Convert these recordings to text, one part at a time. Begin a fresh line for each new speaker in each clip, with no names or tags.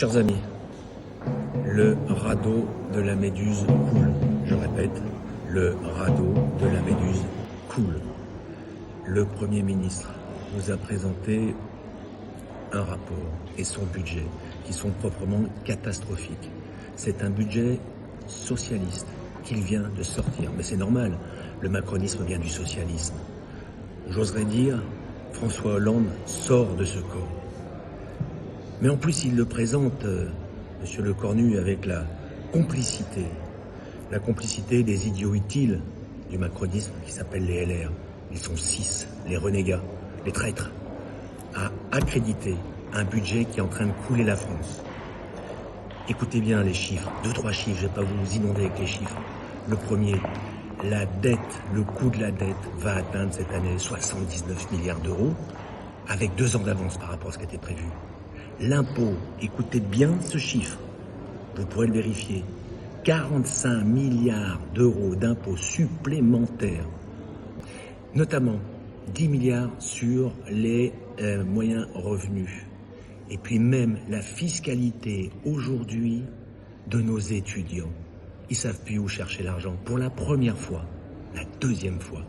Chers amis, le radeau de la Méduse coule. Je répète, le radeau de la Méduse coule. Le Premier ministre nous a présenté un rapport et son budget qui sont proprement catastrophiques. C'est un budget socialiste qu'il vient de sortir. Mais c'est normal, le macronisme vient du socialisme. J'oserais dire, François Hollande sort de ce corps. Mais en plus, il le présente, Monsieur Lecornu, avec la complicité des idiots utiles du macronisme qui s'appellent les LR. Ils sont 6, les renégats, les traîtres, à accréditer un budget qui est en train de couler la France. Écoutez bien les chiffres, 2-3 chiffres, je ne vais pas vous inonder avec les chiffres. Le premier, la dette, le coût de la dette va atteindre cette année 79 milliards d'euros, avec 2 ans d'avance par rapport à ce qui était prévu. L'impôt, écoutez bien ce chiffre, vous pourrez le vérifier, 45 milliards d'euros d'impôts supplémentaires, notamment 10 milliards sur les moyens revenus. Et puis même la fiscalité aujourd'hui de nos étudiants. Ils ne savent plus où chercher l'argent. Pour la première fois, la deuxième fois,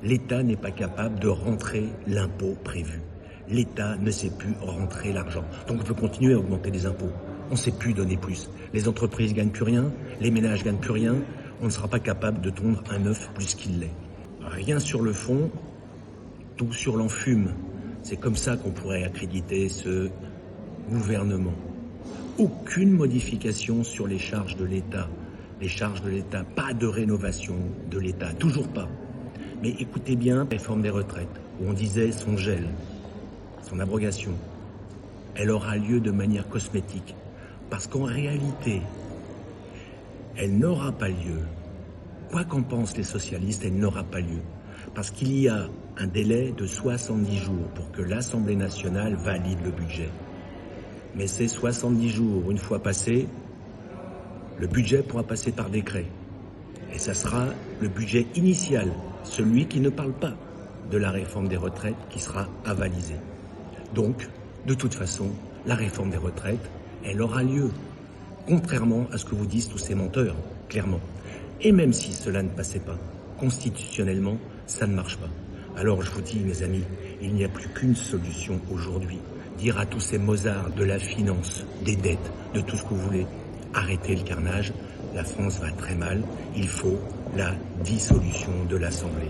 l'État n'est pas capable de rentrer l'impôt prévu. L'État ne sait plus rentrer l'argent. Donc on peut continuer à augmenter les impôts. On ne sait plus donner plus. Les entreprises ne gagnent plus rien, les ménages ne gagnent plus rien. On ne sera pas capable de tondre un œuf plus qu'il l'est. Rien sur le fond, tout sur l'enfume. C'est comme ça qu'on pourrait accréditer ce gouvernement. Aucune modification sur les charges de l'État. Les charges de l'État, pas de rénovation de l'État, toujours pas. Mais écoutez bien, la réforme des retraites, où on disait son gel, son abrogation, elle aura lieu de manière cosmétique. Parce qu'en réalité, elle n'aura pas lieu. Quoi qu'en pensent les socialistes, elle n'aura pas lieu. Parce qu'il y a un délai de 70 jours pour que l'Assemblée nationale valide le budget. Mais ces 70 jours, une fois passés, le budget pourra passer par décret. Et ça sera le budget initial, celui qui ne parle pas de la réforme des retraites, qui sera avalisé. Donc, de toute façon, la réforme des retraites, elle aura lieu, contrairement à ce que vous disent tous ces menteurs, clairement. Et même si cela ne passait pas, constitutionnellement, ça ne marche pas. Alors je vous dis, mes amis, il n'y a plus qu'une solution aujourd'hui. Dire à tous ces Mozarts de la finance, des dettes, de tout ce que vous voulez, arrêtez le carnage, la France va très mal, il faut la dissolution de l'Assemblée.